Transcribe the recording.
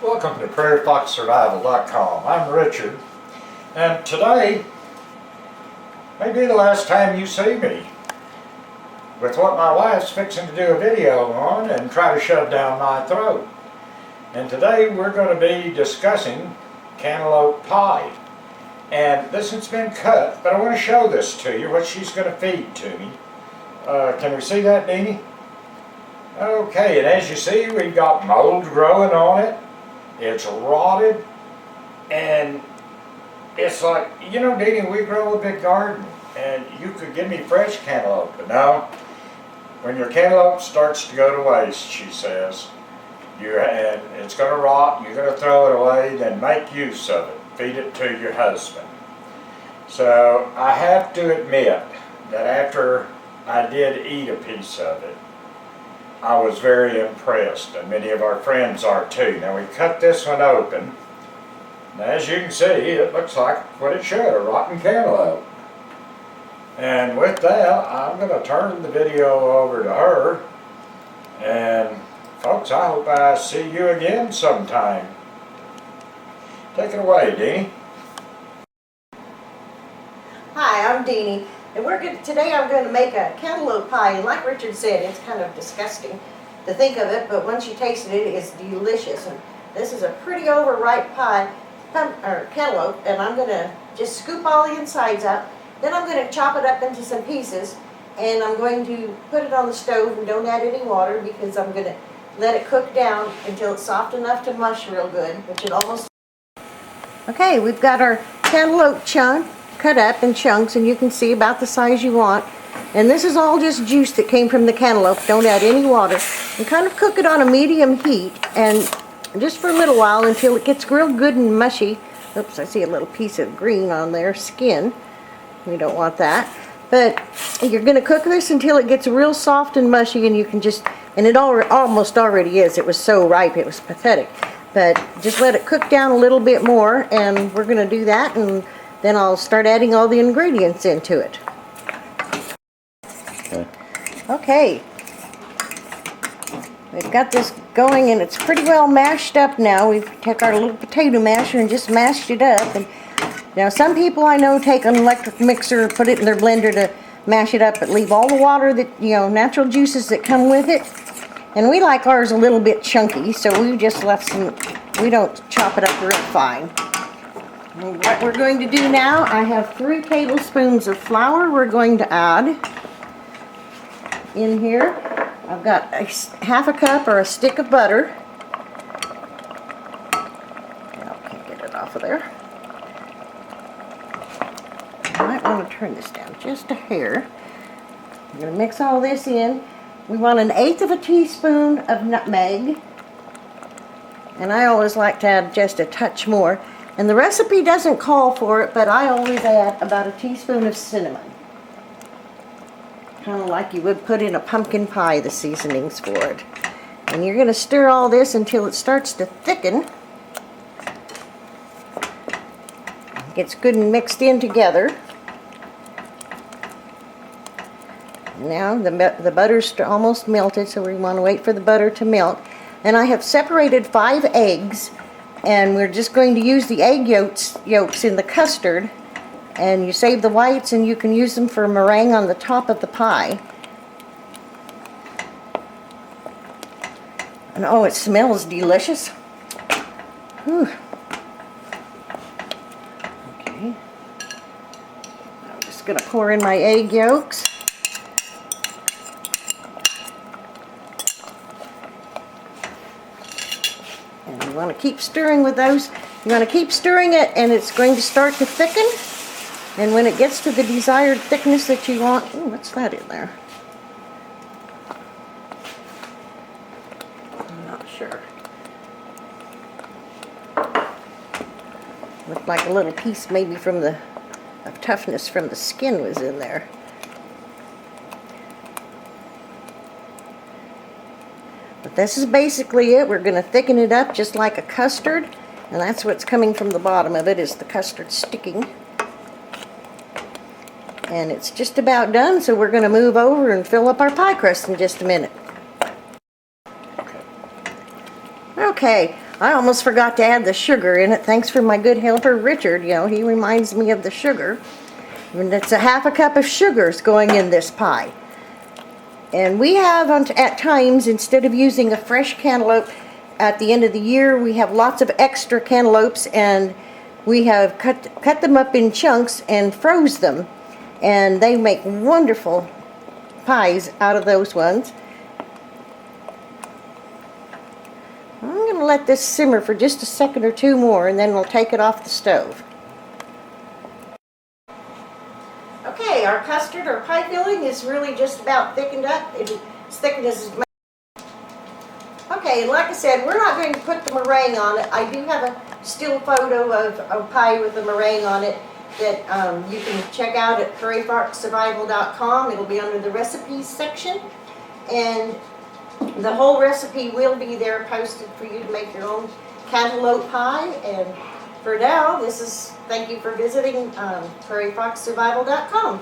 Welcome to PrairieFoxSurvival.com. I'm Richard, and today may be the last time you see me with what my wife's fixing to do a video on and try to shove down my throat. And today we're going to be discussing cantaloupe pie. And this has been cut, but I want to show this to you, what she's going to feed to me. Can we see that, Deanie? Okay, and as you see, we've got mold growing on it. It's rotted, and it's like, you know, Deanie, we grow a big garden, and you could give me fresh cantaloupe, but no, when your cantaloupe starts to go to waste, she says, and it's going to rot, you're going to throw it away, then make use of it. Feed it to your husband. So I have to admit that after I did eat a piece of it, I was very impressed, and many of our friends are too. Now we cut this one open, and as you can see, it looks like what it should, a rotten cantaloupe. And with that, I'm going to turn the video over to her, and folks, I hope I see you again sometime. Take it away, Deanie. Hi, I'm Deanie, and today I'm going to make a cantaloupe pie, and like Richard said, it's kind of disgusting to think of it, but once you taste it, it is delicious. And this is a pretty overripe pie, or cantaloupe, and I'm going to just scoop all the insides out. Then I'm going to chop it up into some pieces, and I'm going to put it on the stove and don't add any water because I'm going to let it cook down until it's soft enough to mush real good, which it almost... Okay, we've got our cantaloupe chunk cut up in chunks, and you can see about the size you want. And this is all just juice that came from the cantaloupe. Don't add any water. And kind of cook it on a medium heat, and just for a little while until it gets real good and mushy. Oops, I see a little piece of green on there, skin. We don't want that. But you're going to cook this until it gets real soft and mushy, and you can just, and it almost already is. It was so ripe, it was pathetic. But just let it cook down a little bit more, and we're going to do that, and then I'll start adding all the ingredients into it. Okay. We've got this going, and it's pretty well mashed up now. We've taken our little potato masher and just mashed it up. And now some people I know take an electric mixer, put it in their blender to mash it up, but leave all the water that, you know, natural juices that come with it. And we like ours a little bit chunky, so we just left some, we don't chop it up real fine. And what we're going to do now, I have 3 tablespoons of flour we're going to add in here. I've got half a cup or a stick of butter. I can't get it off of there. I might want to turn this down just a hair. I'm going to mix all this in. We want 1/8 of a teaspoon of nutmeg. And I always like to add just a touch more. And the recipe doesn't call for it, but I always add about a teaspoon of cinnamon. Kind of like you would put in a pumpkin pie, the seasonings for it. And you're going to stir all this until it starts to thicken. It gets good and mixed in together. Now the butter's almost melted, so we want to wait for the butter to melt. And I have separated 5 eggs, and we're just going to use the egg yolks in the custard. And you save the whites, and you can use them for meringue on the top of the pie. And oh, it smells delicious. Whew. Okay. I'm just going to pour in my egg yolks. And you want to keep stirring with those. You want to keep stirring it, and it's going to start to thicken. And when it gets to the desired thickness that you want, ooh, what's that in there? I'm not sure. Looked like a little piece maybe from of toughness from the skin was in there. But this is basically it. We're going to thicken it up just like a custard, and that's what's coming from the bottom of it, is the custard sticking. And it's just about done, so we're going to move over and fill up our pie crust in just a minute. Okay, I almost forgot to add the sugar in it. Thanks for my good helper, Richard. You know, he reminds me of the sugar. And it's a half a cup of sugars going in this pie. And we have, at times, instead of using a fresh cantaloupe, at the end of the year, we have lots of extra cantaloupes, and we have cut them up in chunks and froze them. And they make wonderful pies out of those ones. I'm going to let this simmer for just a second or two more, and then we'll take it off the stove. Okay, our custard or pie filling is really just about thickened up. It's thickened as much. Okay, and like I said, we're not going to put the meringue on it. I do have a still photo of a pie with the meringue on it that you can check out at prairiefoxsurvival.com. It'll be under the recipes section. And the whole recipe will be there posted for you to make your own cantaloupe pie. And for now, thank you for visiting prairiefoxsurvival.com.